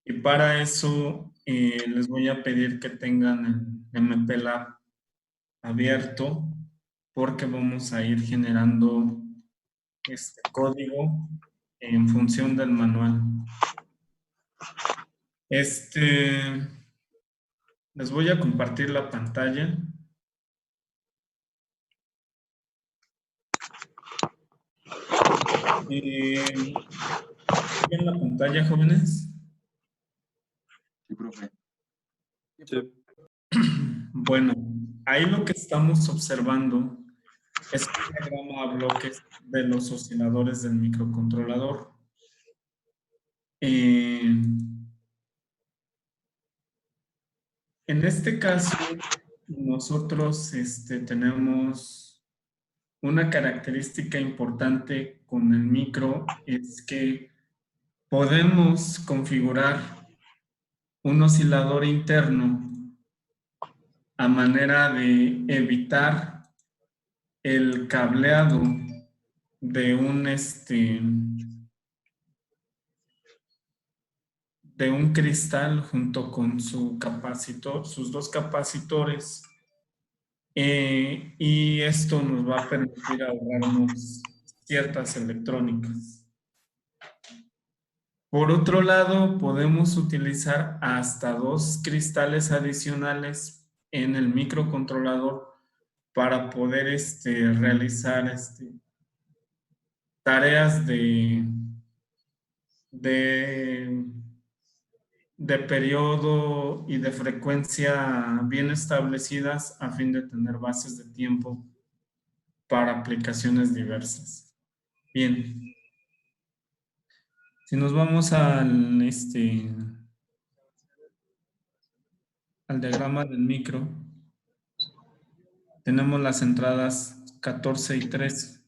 Y para eso les voy a pedir que tengan el MPLAB abierto porque vamos a ir generando este código en función del manual. Les voy a compartir la pantalla. ¿Ven la pantalla, jóvenes? Sí, profe. Sí. Bueno, ahí lo que estamos observando es un diagrama a bloques de los osciladores del microcontrolador. En este caso, nosotros tenemos una característica importante con el micro, es que podemos configurar un oscilador interno a manera de evitar el cableado de un cristal junto con su capacitor, sus dos capacitores, y esto nos va a permitir ahorrarnos ciertas electrónicas. Por otro lado, podemos utilizar hasta 2 cristales adicionales en el microcontrolador para poder realizar tareas de periodo y de frecuencia bien establecidas a fin de tener bases de tiempo para aplicaciones diversas. Bien. Si nos vamos al diagrama del micro, tenemos las entradas 14 y 13.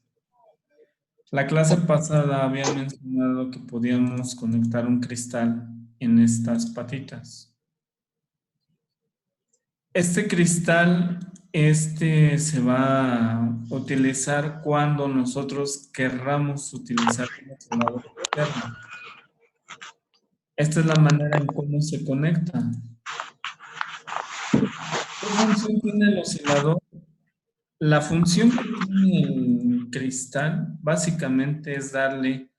La clase pasada había mencionado que podíamos conectar un cristal en estas patitas. Este cristal se va a utilizar cuando nosotros querramos utilizar un oscilador externo. Esta es la manera en cómo se conecta. ¿Qué función tiene el oscilador? La función que tiene el cristal básicamente es darle,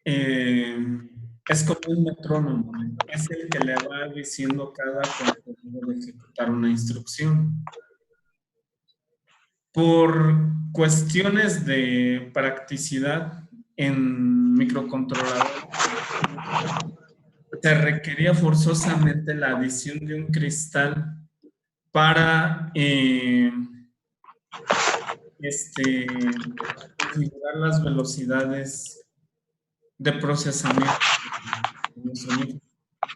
es como un metrónomo, es el que le va diciendo cada cuando debe ejecutar una instrucción. Por cuestiones de practicidad en microcontrolador, se requería forzosamente la adición de un cristal para configurar las velocidades de procesamiento de nuestro micro.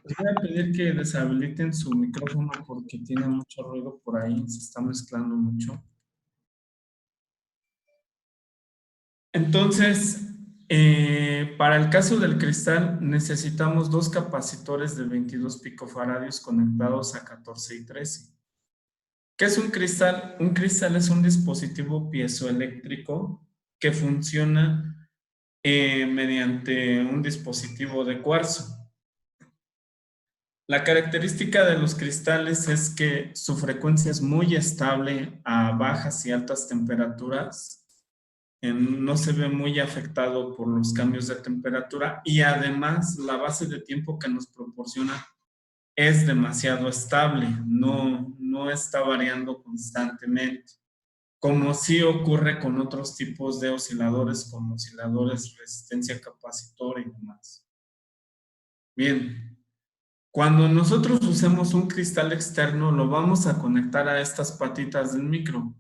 Les voy a pedir que deshabiliten su micrófono porque tiene mucho ruido por ahí, se está mezclando mucho. Entonces, para el caso del cristal necesitamos 2 capacitores de 22 picofaradios conectados a 14 y 13. ¿Qué es un cristal? Un cristal es un dispositivo piezoeléctrico que funciona mediante un dispositivo de cuarzo. La característica de los cristales es que su frecuencia es muy estable a bajas y altas temperaturas. No se ve muy afectado por los cambios de temperatura y además la base de tiempo que nos proporciona es demasiado estable, no está variando constantemente, como sí ocurre con otros tipos de osciladores, como osciladores resistencia capacitor y demás. Bien, cuando nosotros usemos un cristal externo, lo vamos a conectar a estas patitas del micro,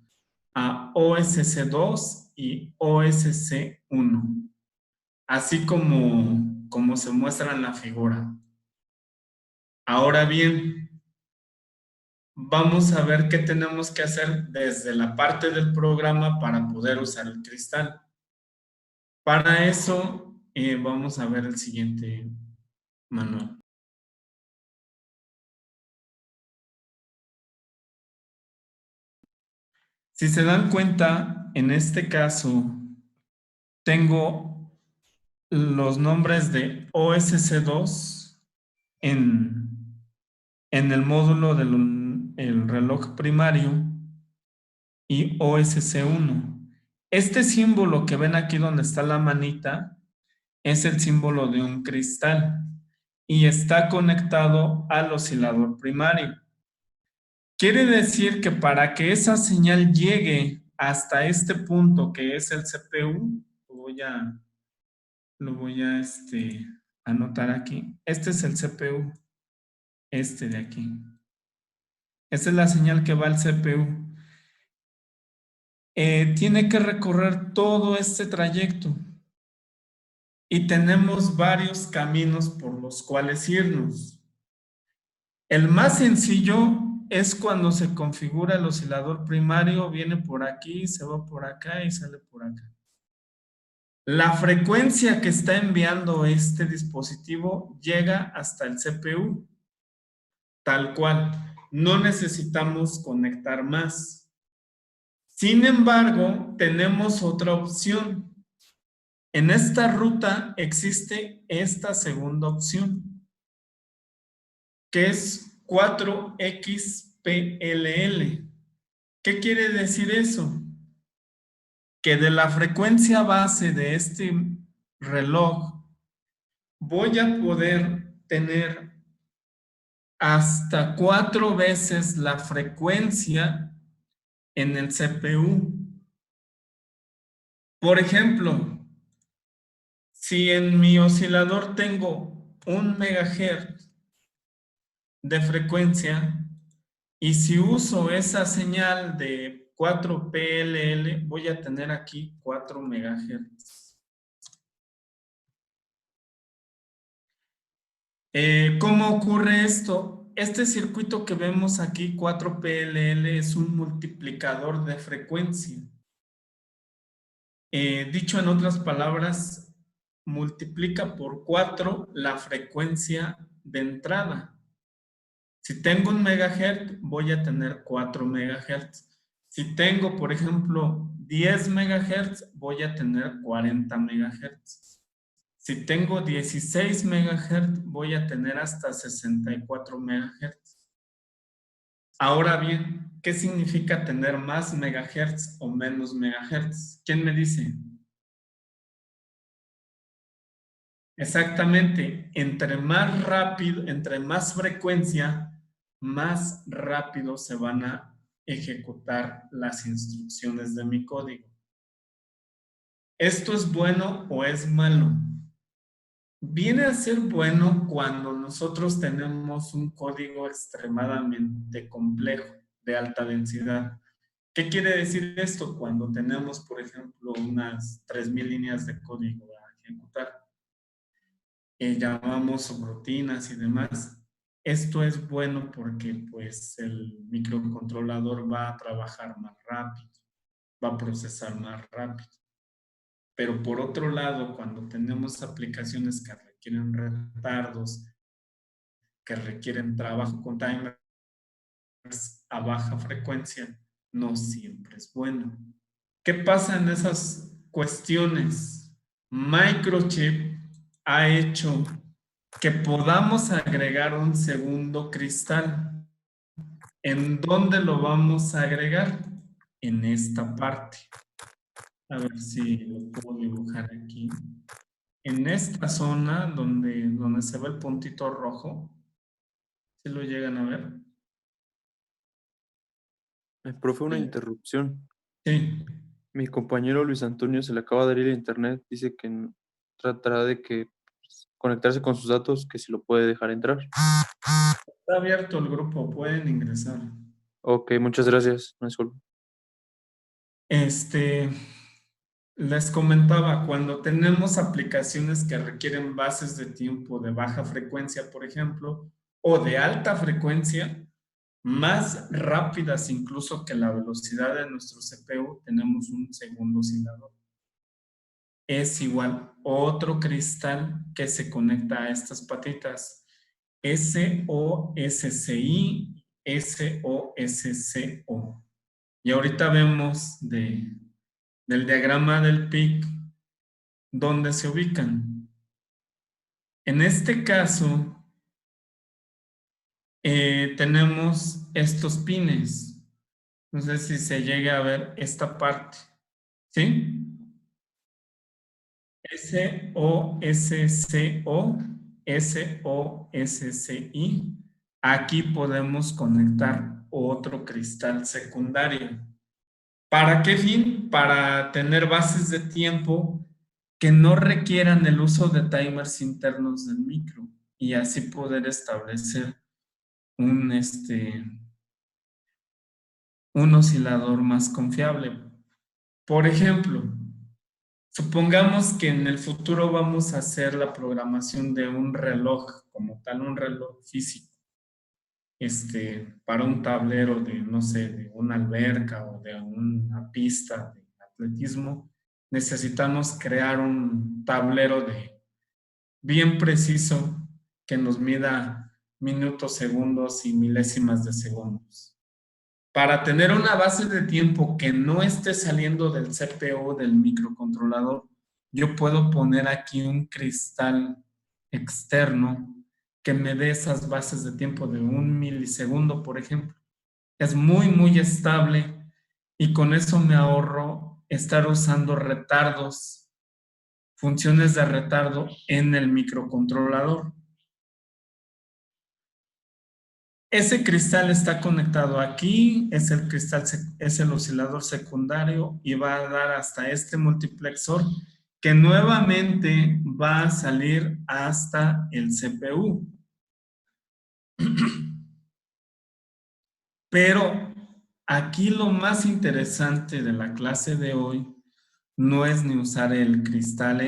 a OSC2 y OSC1, así como se muestra en la figura. Ahora bien, vamos a ver qué tenemos que hacer desde la parte del programa para poder usar el cristal. Para eso, vamos a ver el siguiente manual. Si se dan cuenta, en este caso, tengo los nombres de OSC2 en el módulo del reloj primario y OSC1. Este símbolo que ven aquí donde está la manita es el símbolo de un cristal y está conectado al oscilador primario. Quiere decir que para que esa señal llegue hasta este punto que es el CPU, lo voy a anotar aquí. Este es el CPU, este de aquí. Esta es la señal que va al CPU. Tiene que recorrer todo este trayecto y tenemos varios caminos por los cuales irnos. El más sencillo es cuando se configura el oscilador primario, viene por aquí, se va por acá y sale por acá. La frecuencia que está enviando este dispositivo llega hasta el CPU, tal cual. No necesitamos conectar más. Sin embargo, tenemos otra opción. En esta ruta existe esta segunda opción, que es 4XPLL. ¿Qué quiere decir eso? Que de la frecuencia base de este reloj voy a poder tener hasta 4 veces la frecuencia en el CPU. Por ejemplo, si en mi oscilador tengo 1 MHz de frecuencia y si uso esa señal de 4PLL, voy a tener aquí 4 MHz. ¿Cómo ocurre esto? Este circuito que vemos aquí, 4PLL, es un multiplicador de frecuencia. Dicho en otras palabras, multiplica por 4 la frecuencia de entrada. Si tengo 1 MHz, voy a tener 4 MHz. Si tengo, por ejemplo, 10 MHz, voy a tener 40 MHz. Si tengo 16 MHz, voy a tener hasta 64 MHz. Ahora bien, ¿qué significa tener más megahertz o menos megahertz? ¿Quién me dice? Exactamente, entre más rápido, entre más frecuencia, más rápido se van a ejecutar las instrucciones de mi código. ¿Esto es bueno o es malo? Viene a ser bueno cuando nosotros tenemos un código extremadamente complejo, de alta densidad. ¿Qué quiere decir esto? Cuando tenemos, por ejemplo, unas 3000 líneas de código a ejecutar. Llamamos subrutinas y demás. Esto es bueno porque pues el microcontrolador va a trabajar más rápido, va a procesar más rápido. Pero por otro lado, cuando tenemos aplicaciones que requieren retardos, que requieren trabajo con timers a baja frecuencia, no siempre es bueno. ¿Qué pasa en esas cuestiones? Microchip ha hecho que podamos agregar un segundo cristal. ¿En dónde lo vamos a agregar? En esta parte. A ver si lo puedo dibujar aquí. En esta zona donde se ve el puntito rojo. ¿Sí lo llegan a ver? Profe, una Sí. interrupción. Sí. Mi compañero Luis Antonio se le acaba de ir el internet. Dice que tratará de que conectarse con sus datos, que si lo puede dejar entrar. Está abierto el grupo, pueden ingresar. Ok, muchas gracias. No disculpe. Les comentaba, cuando tenemos aplicaciones que requieren bases de tiempo de baja frecuencia, por ejemplo, o de alta frecuencia, más rápidas incluso que la velocidad de nuestro CPU, tenemos un segundo oscilador. Es igual otro cristal que se conecta a estas patitas. SOSCI, SOSCO. Y ahorita vemos del diagrama del PIC dónde se ubican. En este caso, tenemos estos pines. No sé si se llega a ver esta parte. ¿Sí? SOSCO, SOSCI. Aquí podemos conectar otro cristal secundario. ¿Para qué fin? Para tener bases de tiempo que no requieran el uso de timers internos del micro y así poder establecer un oscilador más confiable. Por ejemplo, supongamos que en el futuro vamos a hacer la programación de un reloj, como tal, un reloj físico, para un tablero de, no sé, de una alberca o de una pista de atletismo. Necesitamos crear un tablero bien preciso que nos mida minutos, segundos y milésimas de segundos. Para tener una base de tiempo que no esté saliendo del CPU, del microcontrolador, yo puedo poner aquí un cristal externo que me dé esas bases de tiempo de 1 milisegundo, por ejemplo. Es muy estable y con eso me ahorro estar usando retardos, funciones de retardo en el microcontrolador. Ese cristal está conectado aquí, es el oscilador secundario y va a dar hasta este multiplexor que nuevamente va a salir hasta el CPU. Pero aquí lo más interesante de la clase de hoy no es ni usar el cristal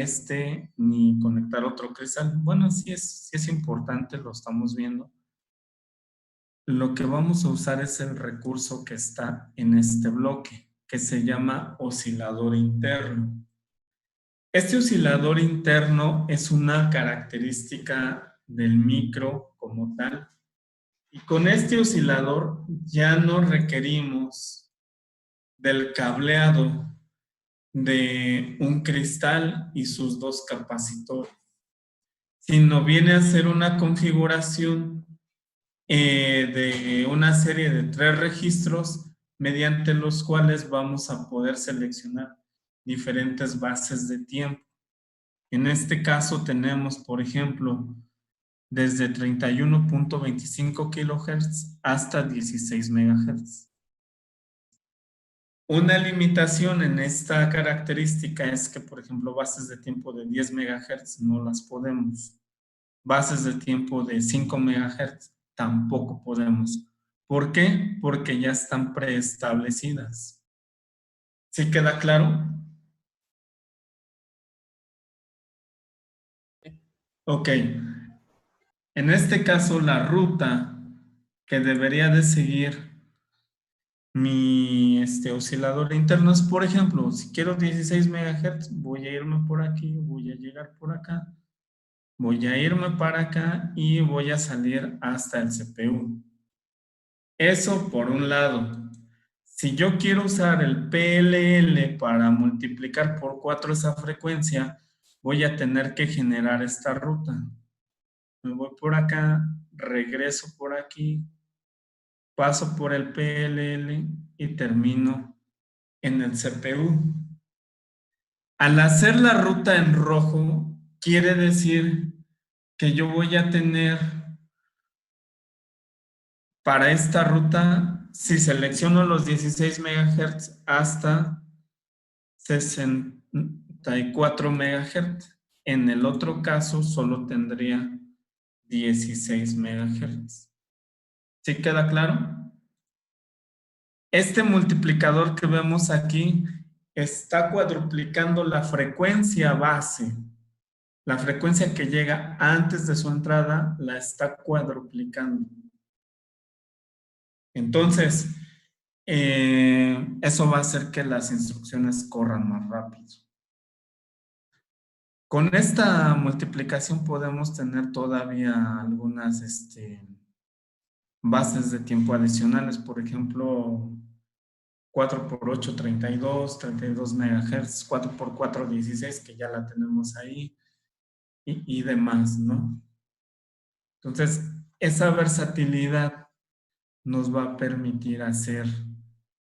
ni conectar otro cristal. Bueno, sí es importante, lo estamos viendo. Lo que vamos a usar es el recurso que está en este bloque, que se llama oscilador interno. Este oscilador interno es una característica del micro como tal. Y con este oscilador ya no requerimos del cableado de un cristal y sus dos capacitores, sino viene a ser una configuración de una serie de 3 registros mediante los cuales vamos a poder seleccionar diferentes bases de tiempo. En este caso tenemos, por ejemplo, desde 31.25 kHz hasta 16 MHz. Una limitación en esta característica es que, por ejemplo, bases de tiempo de 10 MHz no las podemos. Bases de tiempo de 5 MHz tampoco podemos. ¿Por qué? Porque ya están preestablecidas. ¿Sí queda claro? Ok. En este caso, la ruta que debería de seguir mi oscilador interno es, por ejemplo, si quiero 16 MHz, voy a irme por aquí, voy a llegar por acá, voy a irme para acá y voy a salir hasta el CPU. Eso por un lado. Si yo quiero usar el PLL para multiplicar por 4 esa frecuencia, voy a tener que generar esta ruta. Me voy por acá, regreso por aquí, paso por el PLL y termino en el CPU. Al hacer la ruta en rojo, quiere decir que yo voy a tener para esta ruta, si selecciono los 16 MHz hasta 64 MHz. En el otro caso, solo tendría 16 MHz. ¿Sí queda claro? Este multiplicador que vemos aquí está cuadruplicando la frecuencia base. La frecuencia que llega antes de su entrada la está cuadruplicando. Entonces, eso va a hacer que las instrucciones corran más rápido. Con esta multiplicación podemos tener todavía algunas bases de tiempo adicionales. Por ejemplo, 4 por 8, 32 MHz, 4 por 4, 16, que ya la tenemos ahí. y demás, ¿no? Entonces, esa versatilidad nos va a permitir hacer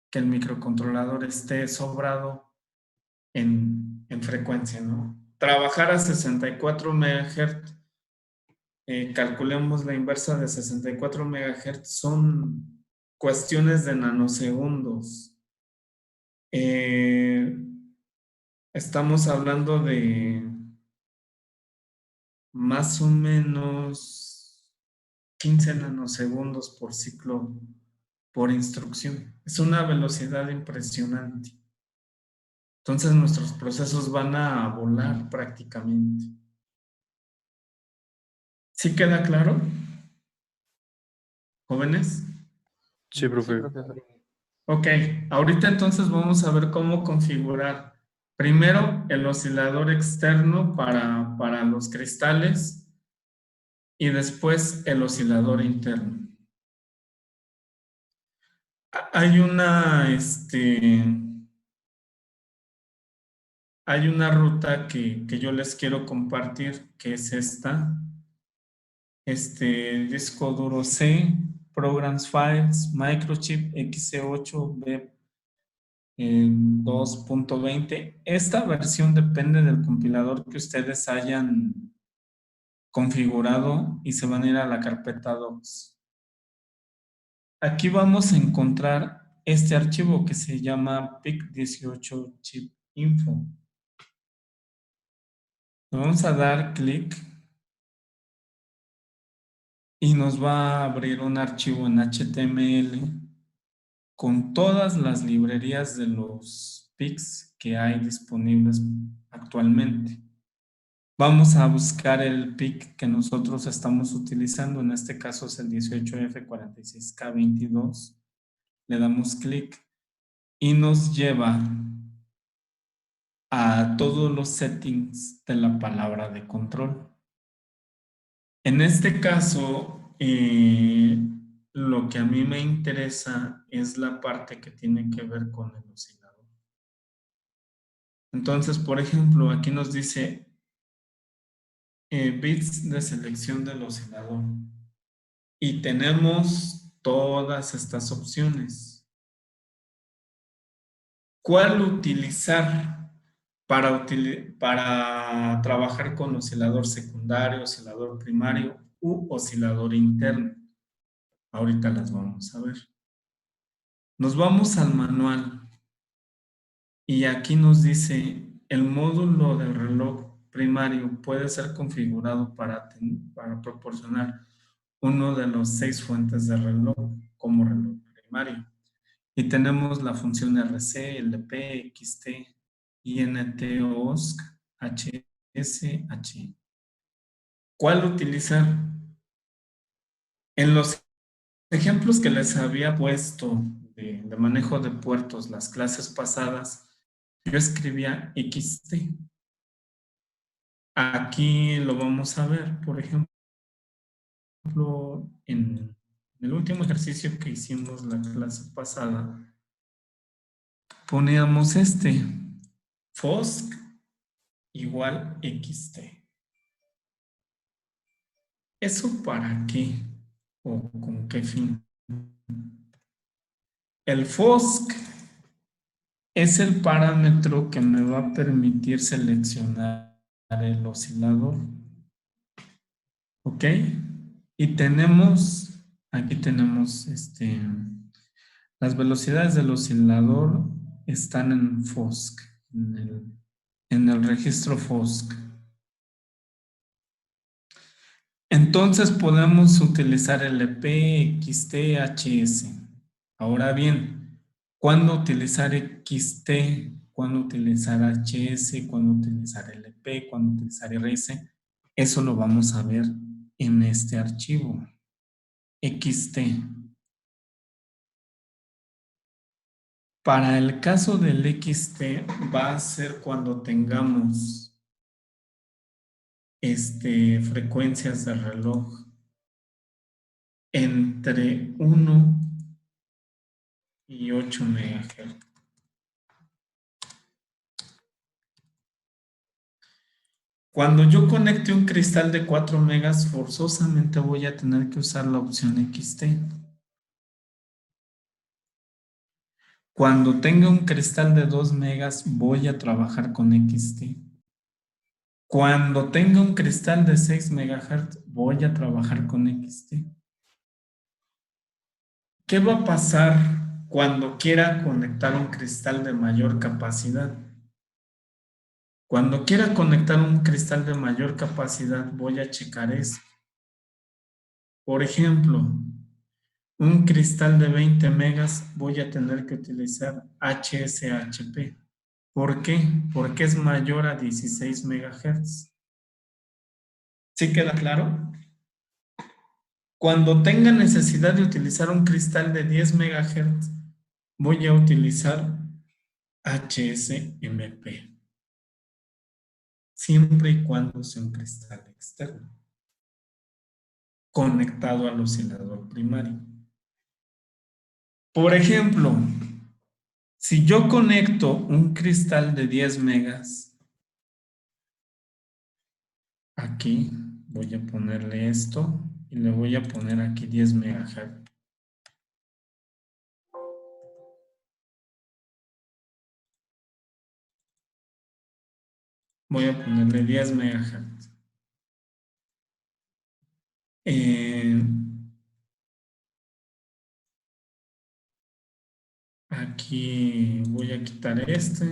que el microcontrolador esté sobrado en frecuencia, ¿no? Trabajar a 64 MHz, calculemos la inversa de 64 MHz, son cuestiones de nanosegundos. Estamos hablando de más o menos 15 nanosegundos por ciclo por instrucción. Es una velocidad impresionante. Entonces nuestros procesos van a volar prácticamente. ¿Sí queda claro, jóvenes? Sí, profe. Ok, ahorita entonces vamos a ver cómo configurar primero el oscilador externo para los cristales y después el oscilador interno. Hay hay una ruta que yo les quiero compartir, que es esta. Disco duro C, Programs Files, Microchip XC8 2.20. Esta versión depende del compilador que ustedes hayan configurado y se van a ir a la carpeta docs. Aquí vamos a encontrar este archivo que se llama PIC18 Chip Info. Le vamos a dar clic y nos va a abrir un archivo en HTML con todas las librerías de los PICs que hay disponibles actualmente. Vamos a buscar el PIC que nosotros estamos utilizando, en este caso es el 18F46K22. Le damos clic y nos lleva a todos los settings de la palabra de control. En este caso, lo que a mí me interesa es la parte que tiene que ver con el oscilador. Entonces, por ejemplo, aquí nos dice bits de selección del oscilador y tenemos todas estas opciones. ¿Cuál utilizar para trabajar con oscilador secundario, oscilador primario u oscilador interno? Ahorita las vamos a ver. Nos vamos al manual y aquí nos dice el módulo del reloj primario puede ser configurado para proporcionar uno de los 6 fuentes de reloj como reloj primario. Y tenemos la función RC, LP, XT, INT, OSC, HS, H. ¿Cuál utilizar? En los ejemplos que les había puesto de manejo de puertos las clases pasadas, yo escribía XT. Aquí lo vamos a ver, por ejemplo, en el último ejercicio que hicimos la clase pasada, poníamos FOSC igual XT. ¿Eso para qué? ¿O con qué fin? El FOSC es el parámetro que me va a permitir seleccionar el oscilador. ¿Ok? Y aquí tenemos las velocidades del oscilador están en FOSC, en el registro FOSC. Entonces podemos utilizar LP, XT, HS. Ahora bien, ¿cuándo utilizar XT? ¿Cuándo utilizar HS? ¿Cuándo utilizar LP? ¿Cuándo utilizar RS? Eso lo vamos a ver en este archivo. XT. Para el caso del XT va a ser cuando tengamos frecuencias de reloj entre 1 y 8 MHz. Cuando yo conecte un cristal de 4 megas, forzosamente voy a tener que usar la opción XT. Cuando tenga un cristal de 2 megas, voy a trabajar con XT. Cuando tenga un cristal de 6 megahertz, voy a trabajar con XT. ¿Qué va a pasar cuando quiera conectar un cristal de mayor capacidad? Cuando quiera conectar un cristal de mayor capacidad, voy a checar eso. Por ejemplo, un cristal de 20 megas, voy a tener que utilizar HSHP. ¿Por qué? Porque es mayor a 16 megahertz. ¿Sí queda claro? Cuando tenga necesidad de utilizar un cristal de 10 megahertz, voy a utilizar HSMP, siempre y cuando sea un cristal externo, conectado al oscilador primario. Por ejemplo, si yo conecto un cristal de 10 megas, aquí voy a ponerle esto y le voy a poner aquí 10 megahertz. Voy a ponerle 10 megahertz. Aquí voy a quitar este.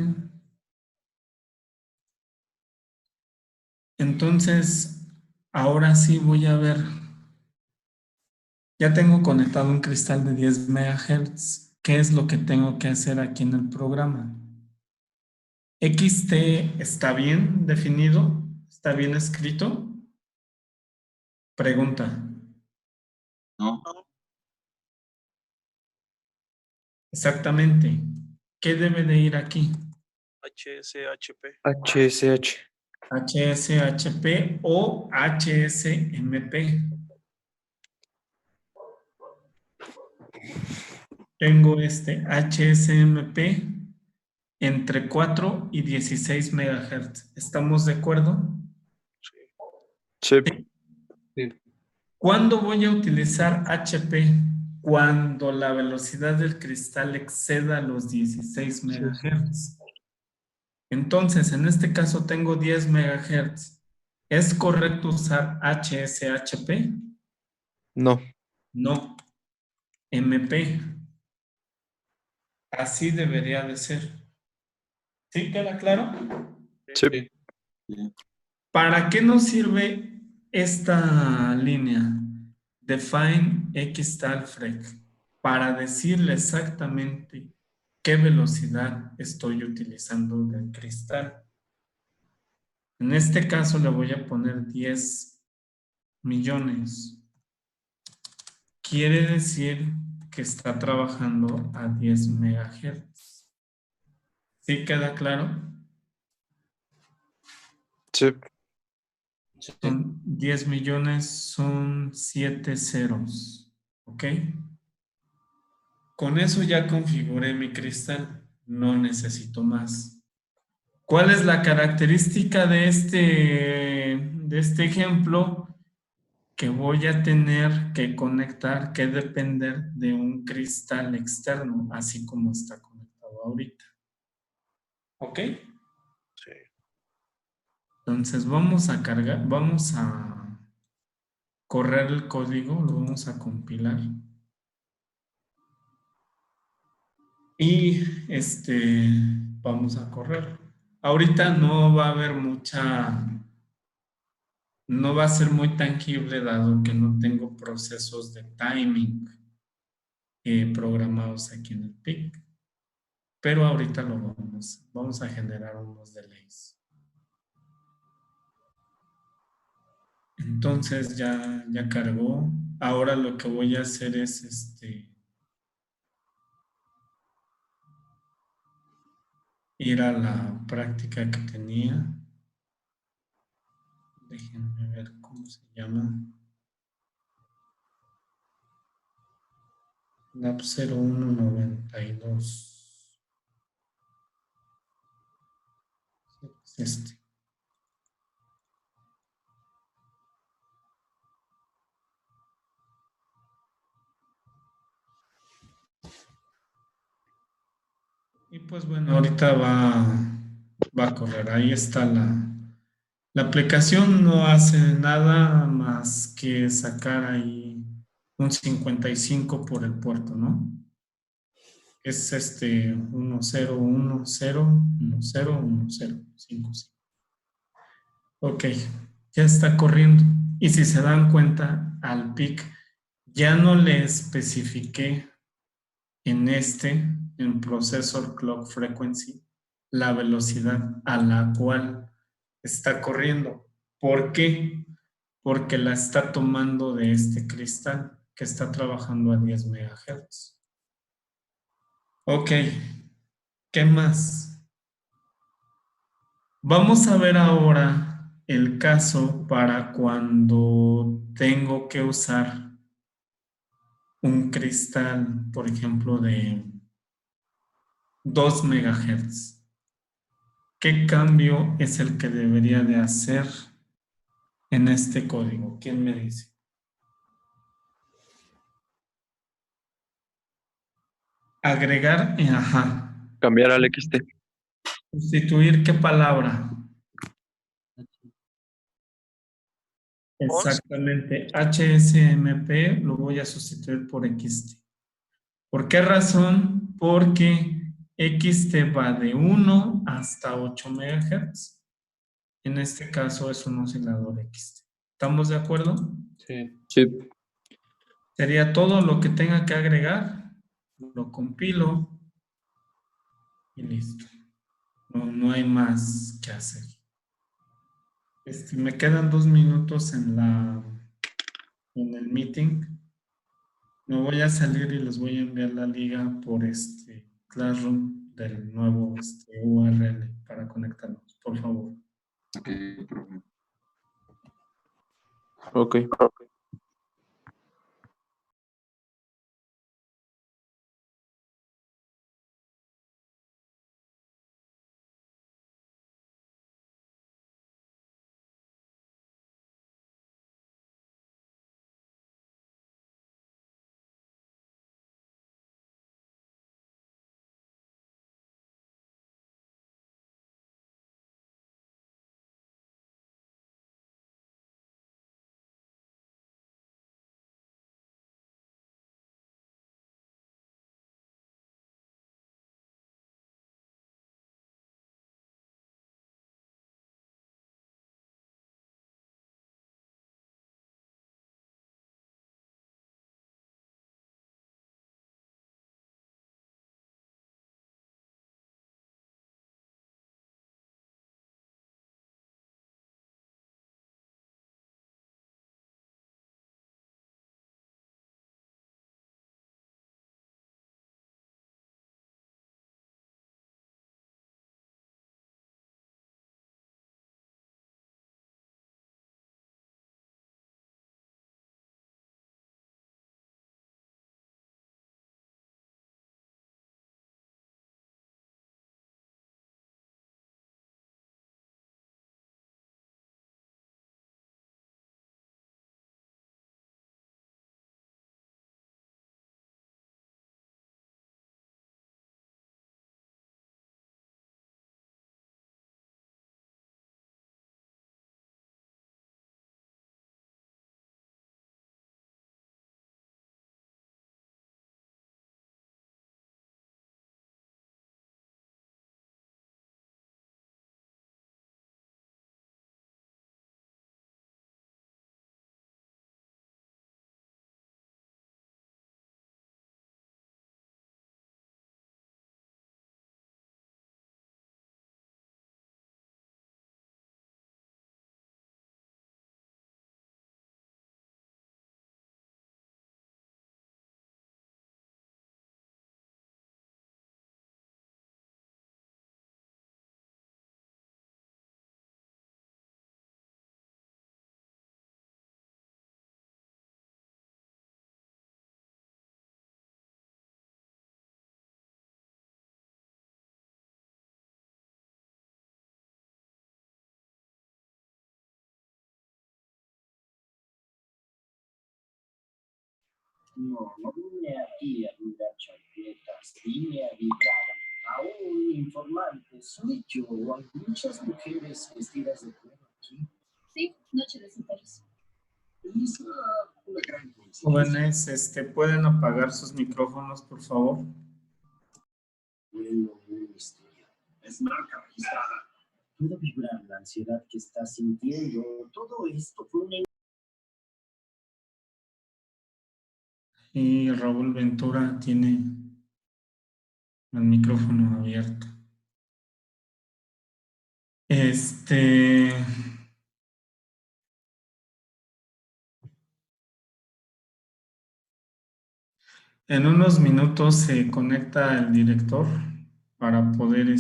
Entonces, ahora sí voy a ver. Ya tengo conectado un cristal de 10 megahertz. ¿Qué es lo que tengo que hacer aquí en el programa? XT está bien definido, está bien escrito. Pregunta. No. Exactamente. ¿Qué debe de ir aquí? HSHP. HSH. HSHP o HSMP. Tengo este HSMP entre 4 y 16 megahertz. ¿Estamos de acuerdo? Sí. ¿Cuándo voy a utilizar HP? Cuando la velocidad del cristal exceda los 16 megahertz. Entonces, en este caso tengo 10 megahertz. ¿Es correcto usar HSHP? No. No. MP. Así debería de ser. ¿Sí queda claro? Sí. Sí. ¿Para qué nos sirve esta línea? Define xtalfrec. Para decirle exactamente qué velocidad estoy utilizando del cristal. En este caso le voy a poner 10 millones. Quiere decir que está trabajando a 10 megahertz. ¿Sí queda claro? Sí. Son 10 millones, son 7 ceros. ¿Ok? Con eso ya configuré mi cristal. No necesito más. ¿Cuál es la característica de este ejemplo? Que voy a tener que conectar, que depender de un cristal externo, así como está conectado ahorita. ¿Ok? Sí. Entonces vamos a cargar, vamos a correr el código, lo vamos a compilar. Y vamos a correr. Ahorita no va a haber no va a ser muy tangible dado que no tengo procesos de timing programados aquí en el PIC. Pero ahorita lo vamos a generar unos delays. Entonces ya cargó. Ahora lo que voy a hacer es ir a la práctica que tenía. Déjenme ver cómo se llama. Lab 0192. Es este. pues bueno, ahorita va a correr. Ahí está la aplicación, no hace nada más que sacar ahí un 55 por el puerto, ¿no? Es 1010101055. Ok, ya está corriendo. Y si se dan cuenta, al PIC ya no le especifiqué en Processor Clock Frequency, la velocidad a la cual está corriendo. ¿Por qué? Porque la está tomando de este cristal que está trabajando a 10 MHz. Ok, ¿qué más? Vamos a ver ahora el caso para cuando tengo que usar un cristal, por ejemplo, de 2 MHz. ¿Qué cambio es el que debería de hacer en este código? ¿Quién me dice? Agregar, ajá. Cambiar al XT. Sustituir, ¿qué palabra? Once. Exactamente. HSMP lo voy a sustituir por XT. ¿Por qué razón? Porque XT va de 1 hasta 8 MHz. En este caso es un oscilador XT. ¿Estamos de acuerdo? Sí. Sí. Sería todo lo que tenga que agregar. Lo compilo y listo. No hay más que hacer. Me quedan 2 minutos en el meeting. Me voy a salir y les voy a enviar la liga por Classroom del nuevo URL para conectarnos, por favor. Ok, profe. Ok. No, no vine aquí a jugar chaquetas, vine a vibrar Aún informante soy yo. Hay muchas mujeres vestidas de cuero aquí. Sí, noche de solteros. Es una gran coincidencia. Jóvenes, ¿pueden apagar sus micrófonos, por favor? Bueno, un misterio. Es marca registrada. Puedo vibrar la ansiedad que estás sintiendo. Todo esto fue una... Y Raúl Ventura tiene el micrófono abierto. En unos minutos se conecta el director para poder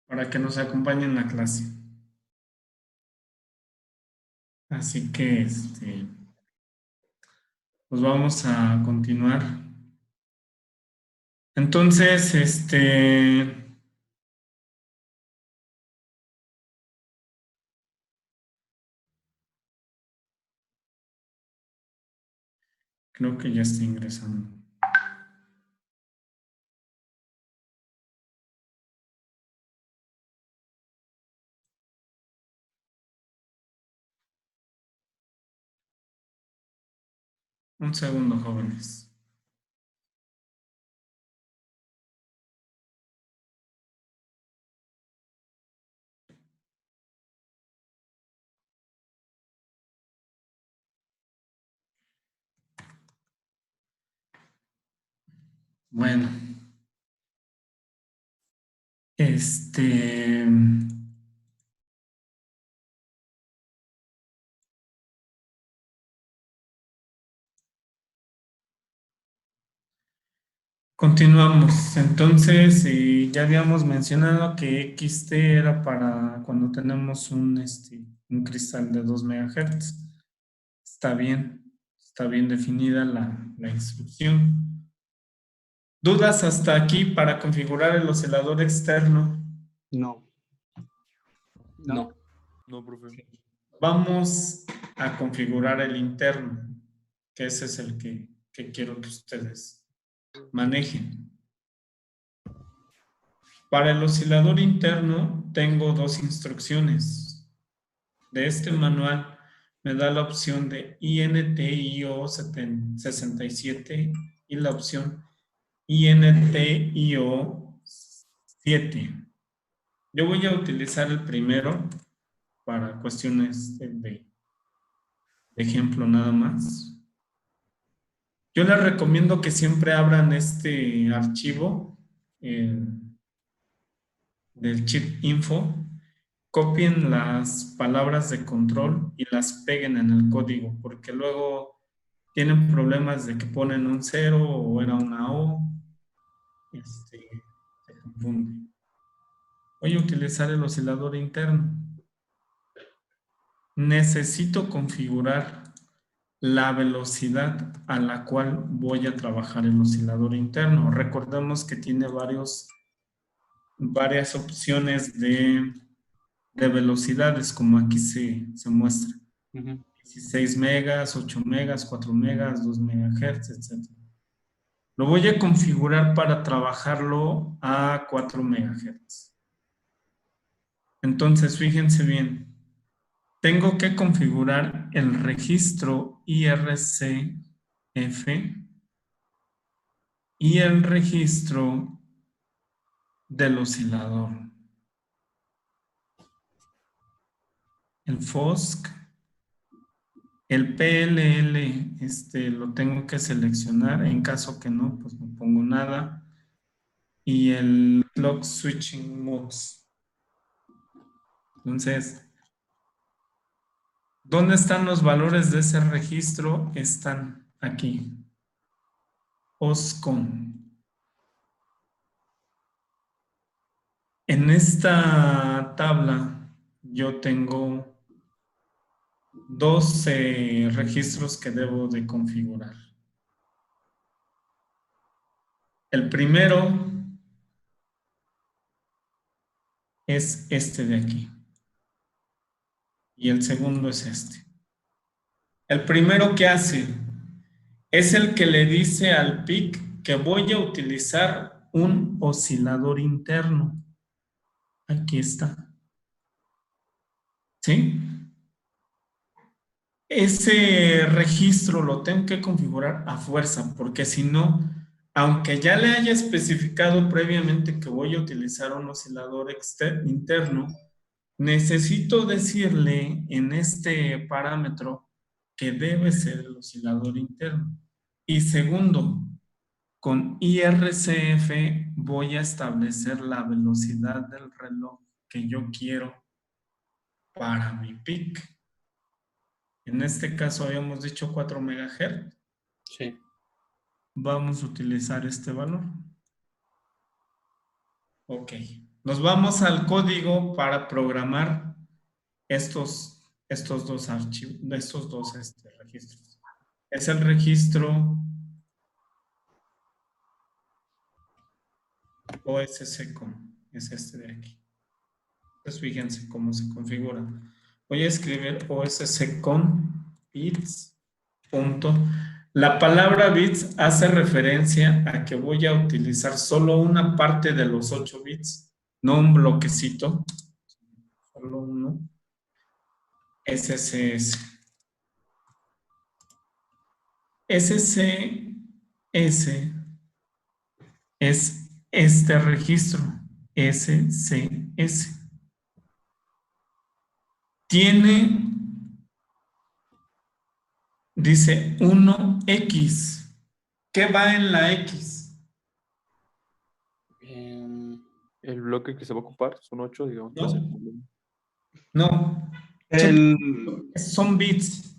para que nos acompañe en la clase. Así que pues vamos a continuar. Entonces, creo que ya está ingresando. Un segundo, jóvenes. Bueno, continuamos. Entonces, ya habíamos mencionado que XT era para cuando tenemos un cristal de 2 MHz. Está bien definida la instrucción. ¿Dudas hasta aquí para configurar el oscilador externo? No. No. No, profe. Vamos a configurar el interno, que ese es el que quiero que ustedes manejen. Para el oscilador interno tengo dos instrucciones. De este manual me da la opción de INT-IO 67 y la opción INT-IO 7. Yo voy a utilizar el primero para cuestiones de ejemplo nada más. Yo les recomiendo que siempre abran este archivo del chip info, copien las palabras de control y las peguen en el código, porque luego tienen problemas de que ponen un 0 o era una O, se confunde. Voy a utilizar el oscilador interno. Necesito configurar la velocidad a la cual voy a trabajar el oscilador interno. Recordemos que tiene varias opciones de velocidades, como aquí se muestra. 16 megas, 8 megas, 4 megas, 2 megahertz, etc. Lo voy a configurar para trabajarlo a 4 megahertz. Entonces, fíjense bien. Tengo que configurar el registro IRCF y el registro del oscilador. El FOSC, el PLL, lo tengo que seleccionar. En caso que no, pues no pongo nada. Y el Clock Switching Modes. Entonces, ¿dónde están los valores de ese registro? Están aquí. OSCON. En esta tabla yo tengo 12 registros que debo de configurar. El primero es este de aquí. Y el segundo es este. El primero que hace es el que le dice al PIC que voy a utilizar un oscilador interno. Aquí está. ¿Sí? Ese registro lo tengo que configurar a fuerza, porque si no, aunque ya le haya especificado previamente que voy a utilizar un oscilador interno, necesito decirle en este parámetro que debe ser el oscilador interno. Y segundo, con IRCF voy a establecer la velocidad del reloj que yo quiero para mi PIC. En este caso habíamos dicho 4 MHz. Sí. Vamos a utilizar este valor. Ok. Nos vamos al código para programar estos dos archivos, estos dos registros. Es el registro OSCOM, es este de aquí. Pues fíjense cómo se configura. Voy a escribir OSCOM bits. La palabra bits hace referencia a que voy a utilizar solo una parte de los 8 bits, no un bloquecito, solo uno. SCS. SCS es este registro, SCS. Tiene, dice 1X. ¿Qué va en la X? El bloque que se va a ocupar son 8, digamos. No. Va a ser No. Son bits.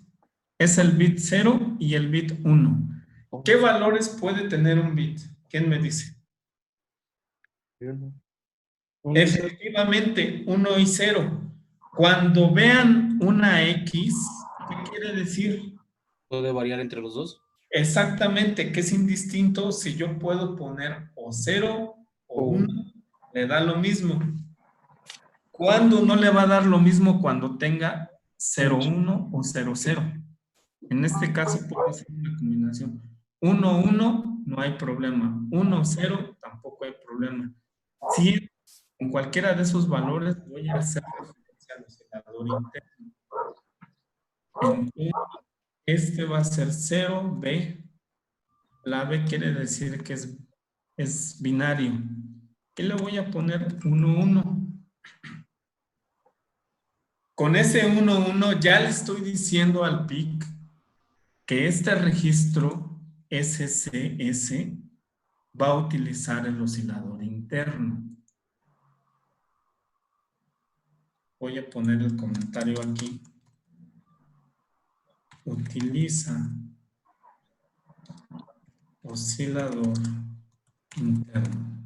Es el bit 0 y el bit 1. ¿Qué valores puede tener un bit? ¿Quién me dice? Efectivamente, 1 y 0. Cuando vean una X, ¿qué quiere decir? ¿Puede variar entre los dos? Exactamente, que es indistinto si yo puedo poner o 0 o 1, le da lo mismo. ¿Cuándo no le va a dar lo mismo? Cuando tenga 0,1 o 0,0. En este caso puedo hacer una combinación. 1,1 no hay problema. 1,0 tampoco hay problema. Si con cualquiera de esos valores voy a hacer referencia al oscilador interno. Entonces, este va a ser 0B. La B quiere decir que es binario. ¿Qué le voy a poner? 1,1. Con ese 1,1 ya le estoy diciendo al PIC que este registro SCS va a utilizar el oscilador interno. Voy a poner el comentario aquí. Utiliza oscilador interno.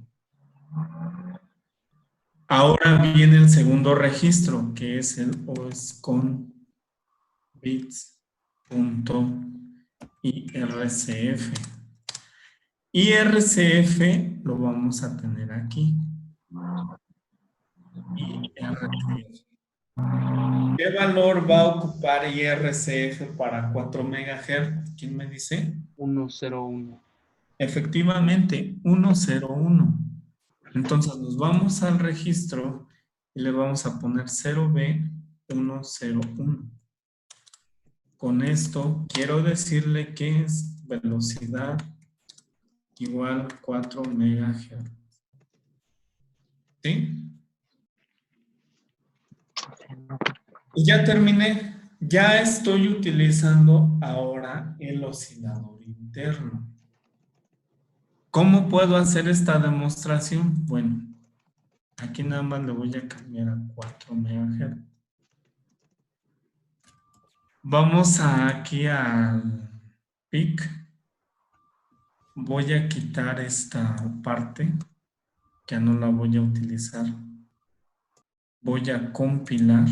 Ahora viene el segundo registro, que es el OSCON bits.ircf. IRCF lo vamos a tener aquí. IRCF. ¿Qué valor va a ocupar IRCF para 4 MHz? ¿Quién me dice? 101. Efectivamente, 101. Entonces nos vamos al registro y le vamos a poner 0B101. Con esto quiero decirle que es velocidad igual 4 MHz. ¿Sí? Y ya terminé. Ya estoy utilizando ahora el oscilador interno. ¿Cómo puedo hacer esta demostración? Bueno, aquí nada más le voy a cambiar a 4 MHz. Vamos aquí al PIC. Voy a quitar esta parte, ya no la voy a utilizar. Voy a compilar.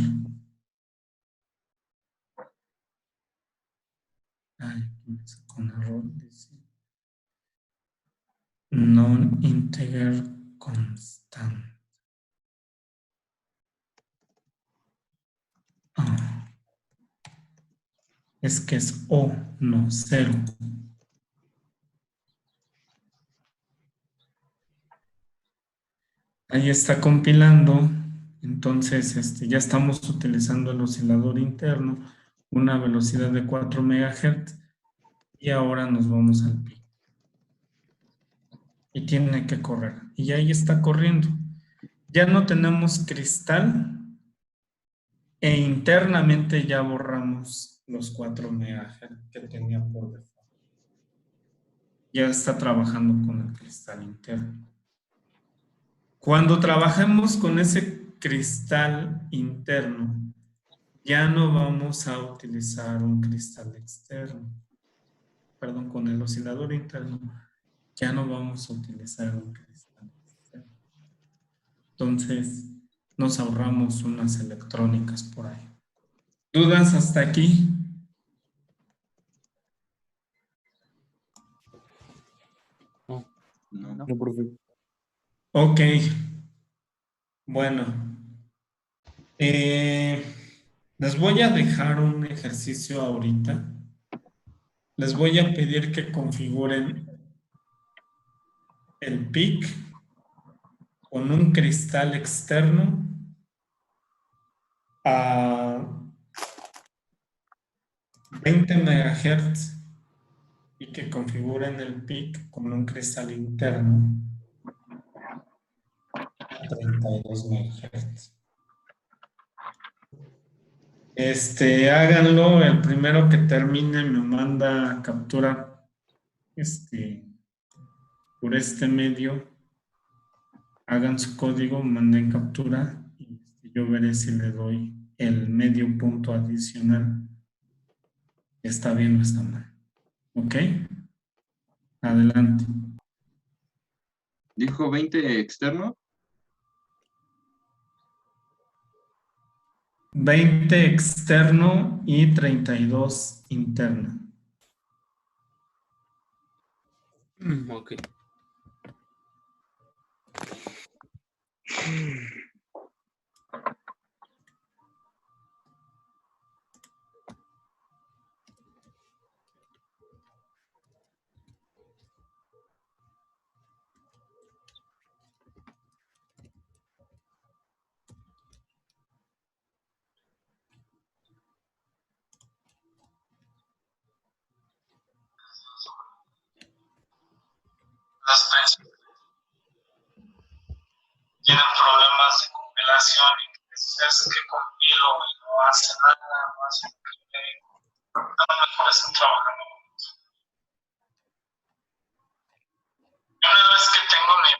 Ay, aquí me sacó un error. Dice. Non-integer constant. Es que es O, no, 0. Ahí está compilando. Entonces, ya estamos utilizando el oscilador interno, una velocidad de 4 MHz, y ahora nos vamos al pico. Y tiene que correr. Y ahí está corriendo. Ya no tenemos cristal e internamente ya borramos los 4 MHz que tenía por default. Ya está trabajando con el cristal interno. Cuando trabajemos con ese cristal interno, ya no vamos a utilizar un cristal externo. Perdón, con el oscilador interno, ya no vamos a utilizar un cristal externo. Entonces, nos ahorramos unas electrónicas por ahí. ¿Dudas hasta aquí? No. No, profe. Ok. Bueno. Les voy a dejar un ejercicio ahorita. Les voy a pedir que configuren el PIC con un cristal externo a 20 MHz y que configuren el PIC con un cristal interno a 32 MHz. Háganlo, el primero que termine me manda captura por este medio. Hagan su código, manden captura y yo veré si le doy el medio punto adicional. ¿Está bien o está mal? ¿Ok? Adelante. Dijo 20 externo. 20 externo y 32 interno. Ok. Las tres tienen problemas de compilación y es que compilo y no hace nada, no hace lo que le digo. A lo mejor están trabajando. Una vez que tengo mi